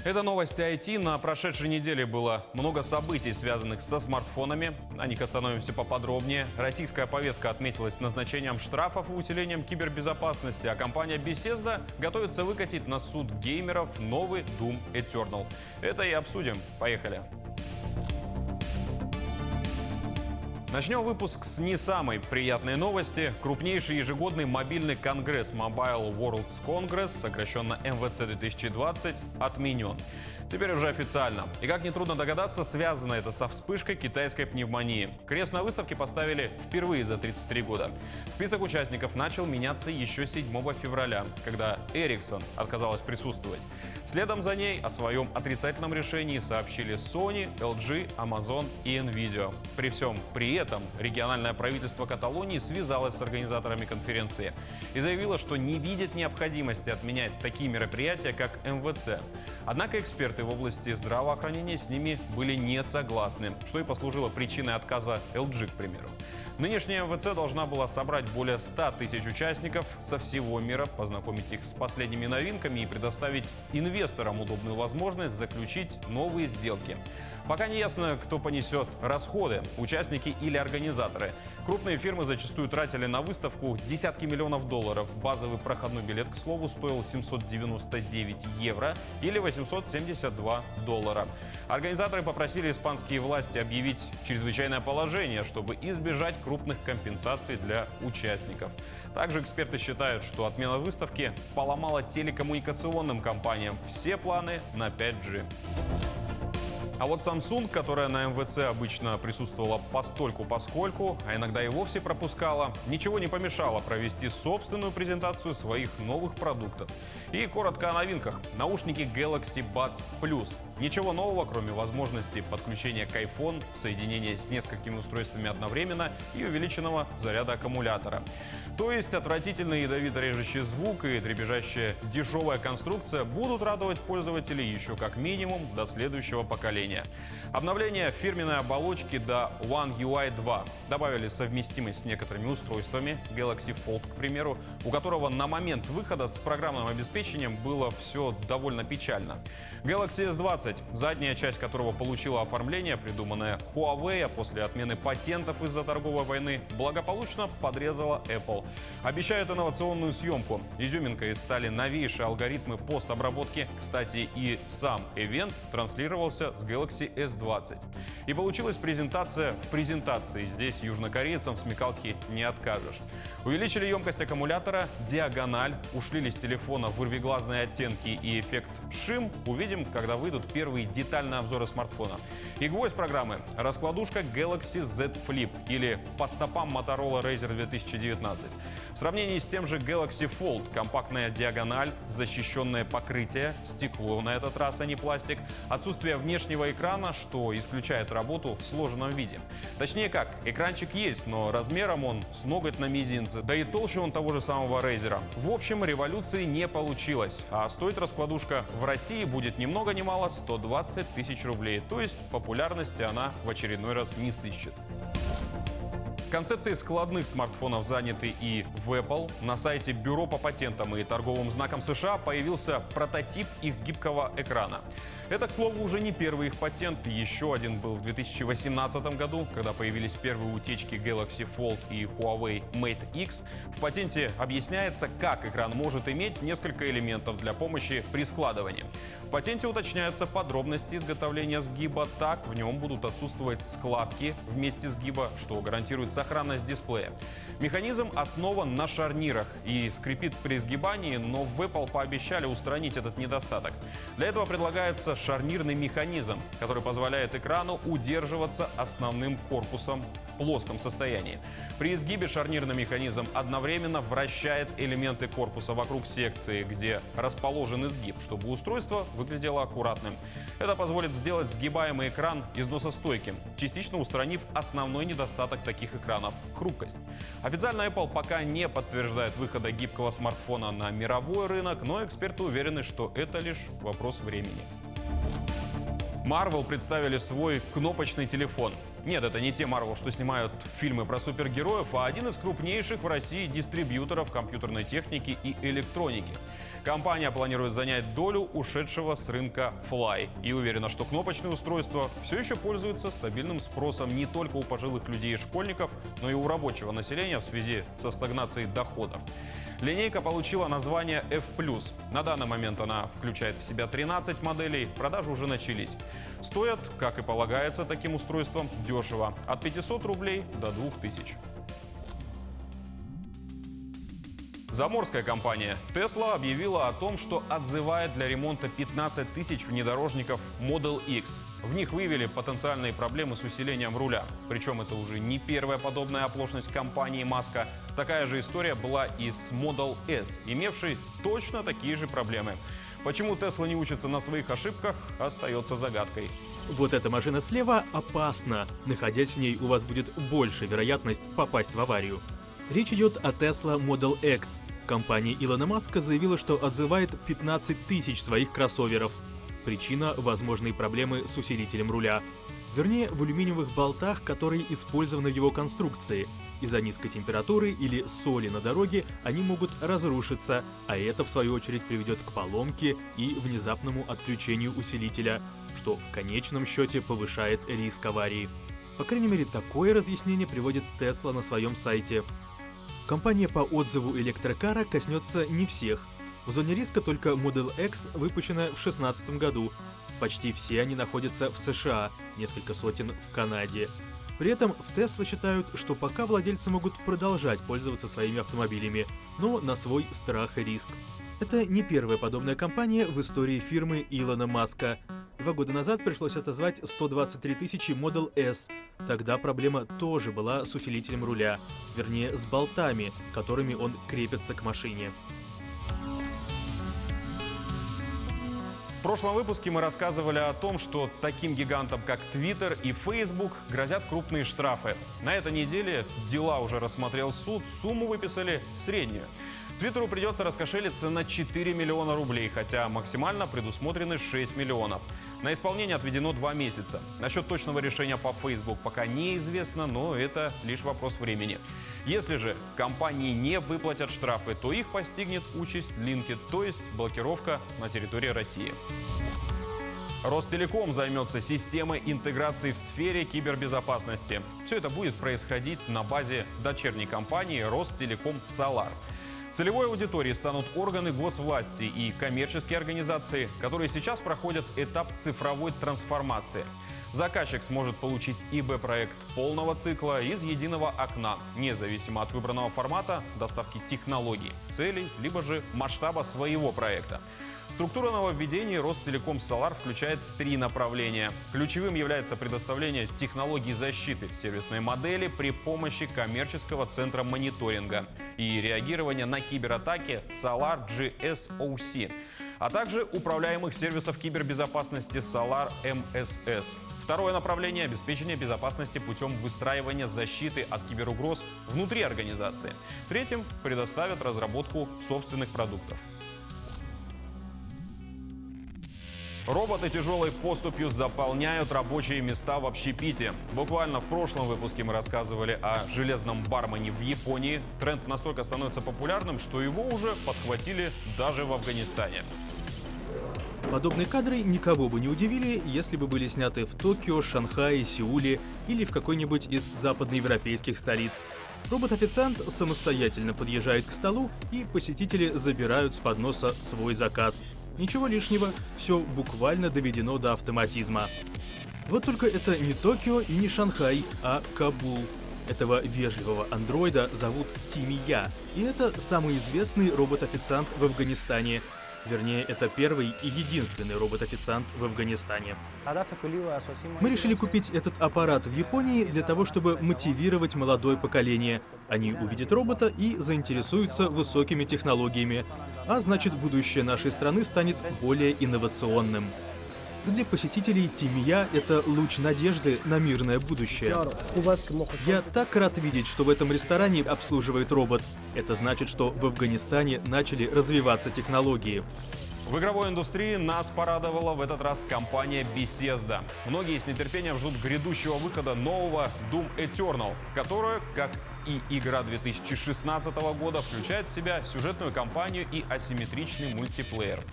Это новости IT. На прошедшей неделе было много событий, связанных со смартфонами. О них остановимся поподробнее. Российская повестка отметилась назначением штрафов и усилением кибербезопасности, а компания Bethesda готовится выкатить на суд геймеров новый Doom Eternal. Это и обсудим. Поехали! Начнем выпуск с не самой приятной новости. Крупнейший ежегодный мобильный конгресс Mobile World Congress, сокращенно МВЦ 2020, отменен. Теперь уже официально. И как нетрудно догадаться, связано это со вспышкой китайской пневмонии. Крест на выставке поставили впервые за 33 года. Список участников начал меняться еще 7 февраля, когда Ericsson отказалась присутствовать. Следом за ней о своем отрицательном решении сообщили Sony, LG, Amazon и Nvidia. При всем при этом региональное правительство Каталонии связалось с организаторами конференции и заявило, что не видит необходимости отменять такие мероприятия, как МВЦ. Однако эксперты в области здравоохранения с ними были не согласны, что и послужило причиной отказа LG, к примеру. Нынешняя МВЦ должна была собрать более 100 тысяч участников со всего мира, познакомить их с последними новинками и предоставить инвесторам удобную возможность заключить новые сделки. Пока не ясно, кто понесет расходы – участники или организаторы. Крупные фирмы зачастую тратили на выставку десятки миллионов долларов. Базовый проходной билет, к слову, стоил 799 евро или 872 доллара. Организаторы попросили испанские власти объявить чрезвычайное положение, чтобы избежать крупных компенсаций для участников. Также эксперты считают, что отмена выставки поломала телекоммуникационным компаниям все планы на 5G. А вот Samsung, которая на МВЦ обычно присутствовала постольку-поскольку, а иногда и вовсе пропускала, ничего не помешало провести собственную презентацию своих новых продуктов. И коротко о новинках. Наушники Galaxy Buds Plus. Ничего нового, кроме возможности подключения к iPhone, соединения с несколькими устройствами одновременно и увеличенного заряда аккумулятора. То есть отвратительный ядовито-режущий звук и дребезжащая дешевая конструкция будут радовать пользователей еще как минимум до следующего поколения. Обновление фирменной оболочки до One UI 2. Добавили совместимость с некоторыми устройствами, Galaxy Fold, к примеру, у которого на момент выхода с программным обеспечением было все довольно печально. Galaxy S20, задняя часть которого получила оформление, придуманное Huawei, а после отмены патентов из-за торговой войны, благополучно подрезала Apple. Обещают инновационную съемку. Изюминкой стали новейшие алгоритмы постобработки. Кстати, и сам ивент транслировался с Galaxy S20. И получилась презентация в презентации. Здесь южнокорейцам в смекалке не откажешь. Увеличили емкость аккумулятора, диагональ, ушли с телефона вырвиглазные оттенки и эффект шим. Увидим, когда выйдут первые детальные обзоры смартфона. И гвоздь программы – раскладушка Galaxy Z Flip или по стопам Motorola Razr 2019. В сравнении с тем же Galaxy Fold – компактная диагональ, защищенное покрытие, стекло на этот раз, а не пластик, отсутствие внешнего экрана, что исключает работу в сложенном виде. Точнее как, экранчик есть, но размером он с ноготь на мизинце, да и толще он того же самого Razr. В общем, революции не получилось, а стоить раскладушка в России будет ни много ни мало 120 тысяч рублей, то есть популярности она в очередной раз не сыщет. Концепции складных смартфонов заняты и в Apple. На сайте Бюро по патентам и торговым знакам США появился прототип их гибкого экрана. Это, к слову, уже не первый их патент. Еще один был в 2018 году, когда появились первые утечки Galaxy Fold и Huawei Mate X. В патенте объясняется, как экран может иметь несколько элементов для помощи при складывании. В патенте уточняются подробности изготовления сгиба. Так, в нем будут отсутствовать складки вместе сгиба, что гарантирует сохранность дисплея. Механизм основан на шарнирах и скрипит при сгибании, но в Apple пообещали устранить этот недостаток. Для этого предлагается шарнирный механизм, который позволяет экрану удерживаться основным корпусом в плоском состоянии. При изгибе шарнирный механизм одновременно вращает элементы корпуса вокруг секции, где расположен изгиб, чтобы устройство выглядело аккуратным. Это позволит сделать сгибаемый экран износостойким, частично устранив основной недостаток таких экранов – хрупкость. Официально Apple пока не подтверждает выхода гибкого смартфона на мировой рынок, но эксперты уверены, что это лишь вопрос времени. Marvel представили свой кнопочный телефон. Нет, это не те Marvel, что снимают фильмы про супергероев, а один из крупнейших в России дистрибьюторов компьютерной техники и электроники. Компания планирует занять долю ушедшего с рынка Fly и уверена, что кнопочные устройства все еще пользуются стабильным спросом не только у пожилых людей и школьников, но и у рабочего населения в связи со стагнацией доходов. Линейка получила название F+. На данный момент она включает в себя 13 моделей, продажи уже начались. Стоят, как и полагается таким устройствам, дешево – от 500 рублей до 2000. Заморская компания Tesla объявила о том, что отзывает для ремонта 15 тысяч внедорожников Model X. В них выявили потенциальные проблемы с усилением руля. Причем это уже не первая подобная оплошность компании Маска. Такая же история была и с Model S, имевшей точно такие же проблемы. Почему Tesla не учится на своих ошибках, остается загадкой. Вот эта машина слева опасна. Находясь в ней, у вас будет больше вероятность попасть в аварию. Речь идет о Tesla Model X. Компания Илона Маска заявила, что отзывает 15 тысяч своих кроссоверов. Причина – возможные проблемы с усилителем руля. Вернее, в алюминиевых болтах, которые использованы в его конструкции. Из-за низкой температуры или соли на дороге они могут разрушиться, а это, в свою очередь, приведет к поломке и внезапному отключению усилителя, что в конечном счете повышает риск аварии. По крайней мере, такое разъяснение приводит Tesla на своем сайте. Компания по отзыву электрокара коснется не всех. В зоне риска только Model X выпущена в 2016 году. Почти все они находятся в США, несколько сотен в Канаде. При этом в Tesla считают, что пока владельцы могут продолжать пользоваться своими автомобилями, но на свой страх и риск. Это не первая подобная компания в истории фирмы Илона Маска. 2 года назад пришлось отозвать 123 тысячи Model S. Тогда проблема тоже была с усилителем руля, вернее с болтами, которыми он крепится к машине. В прошлом выпуске мы рассказывали о том, что таким гигантам, как Twitter и Facebook, грозят крупные штрафы. На этой неделе дела уже рассмотрел суд, сумму выписали среднюю. Твиттеру придется раскошелиться на 4 миллиона рублей, хотя максимально предусмотрены 6 миллионов. На исполнение отведено 2 месяца. Насчет точного решения по Facebook пока неизвестно, но это лишь вопрос времени. Если же компании не выплатят штрафы, то их постигнет участь Linked, то есть блокировка на территории России. Ростелеком займется системой интеграции в сфере кибербезопасности. Все это будет происходить на базе дочерней компании Ростелеком Solar. Целевой аудиторией станут органы госвласти и коммерческие организации, которые сейчас проходят этап цифровой трансформации. Заказчик сможет получить ИБ-проект полного цикла из единого окна, независимо от выбранного формата доставки технологий, целей, либо же масштаба своего проекта. Структура нововведений Ростелеком Solar включает 3 направления. Ключевым является предоставление технологий защиты в сервисной модели при помощи коммерческого центра мониторинга и реагирования на кибератаки Solar GSOC, а также управляемых сервисов кибербезопасности Solar MSS. Второе направление – обеспечение безопасности путем выстраивания защиты от киберугроз внутри организации. Третьим предоставят разработку собственных продуктов. Роботы тяжелой поступью заполняют рабочие места в общепите. Буквально в прошлом выпуске мы рассказывали о железном бармене в Японии. Тренд настолько становится популярным, что его уже подхватили даже в Афганистане. Подобные кадры никого бы не удивили, если бы были сняты в Токио, Шанхае, Сеуле или в какой-нибудь из западноевропейских столиц. Робот-официант самостоятельно подъезжает к столу, и посетители забирают с подноса свой заказ. Ничего лишнего, все буквально доведено до автоматизма. Вот только это не Токио и не Шанхай, а Кабул. Этого вежливого андроида зовут Тимия, и это самый известный робот-официант в Афганистане. Вернее, это первый и единственный робот-официант в Афганистане. Мы решили купить этот аппарат в Японии для того, чтобы мотивировать молодое поколение. Они увидят робота и заинтересуются высокими технологиями. А значит, будущее нашей страны станет более инновационным. Для посетителей Тимия — это луч надежды на мирное будущее. Я так рад видеть, что в этом ресторане обслуживает робот. Это значит, что в Афганистане начали развиваться технологии. В игровой индустрии нас порадовала в этот раз компания Bethesda. Многие с нетерпением ждут грядущего выхода нового Doom Eternal, которая, как и игра 2016 года, включает в себя сюжетную кампанию и асимметричный мультиплеер.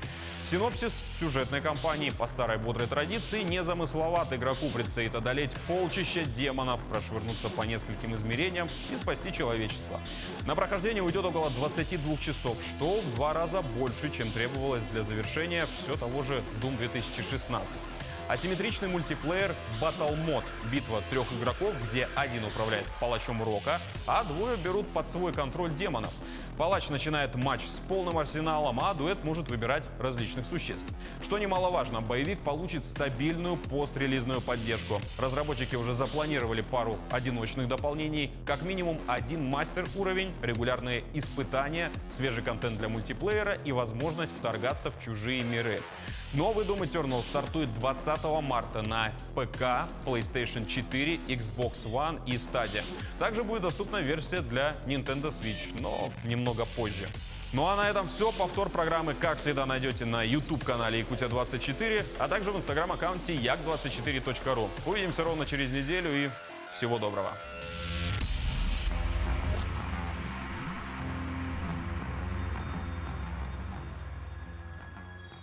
Синопсис сюжетной кампании: по старой бодрой традиции, незамысловат, игроку предстоит одолеть полчища демонов, прошвырнуться по нескольким измерениям и спасти человечество. На прохождение уйдет около 22 часов, что в 2 раза больше, чем требовалось для завершения все того же Doom 2016. Асимметричный мультиплеер Battle Mode – битва 3 игроков, где один управляет палачом Рока, а двое берут под свой контроль демонов. Палач начинает матч с полным арсеналом, а дуэт может выбирать различных существ. Что немаловажно, боевик получит стабильную пострелизную поддержку. Разработчики уже запланировали пару одиночных дополнений, как минимум 1 мастер-уровень, регулярные испытания, свежий контент для мультиплеера и возможность вторгаться в чужие миры. Новый Doom Eternal стартует 20 марта на ПК, PlayStation 4, Xbox One и Stadia. Также будет доступна версия для Nintendo Switch, но немного позже. Ну а на этом все. Повтор программы, как всегда, найдете на YouTube-канале Якутия24, а также в Instagram-аккаунте як24.ru. Увидимся ровно через неделю и всего доброго.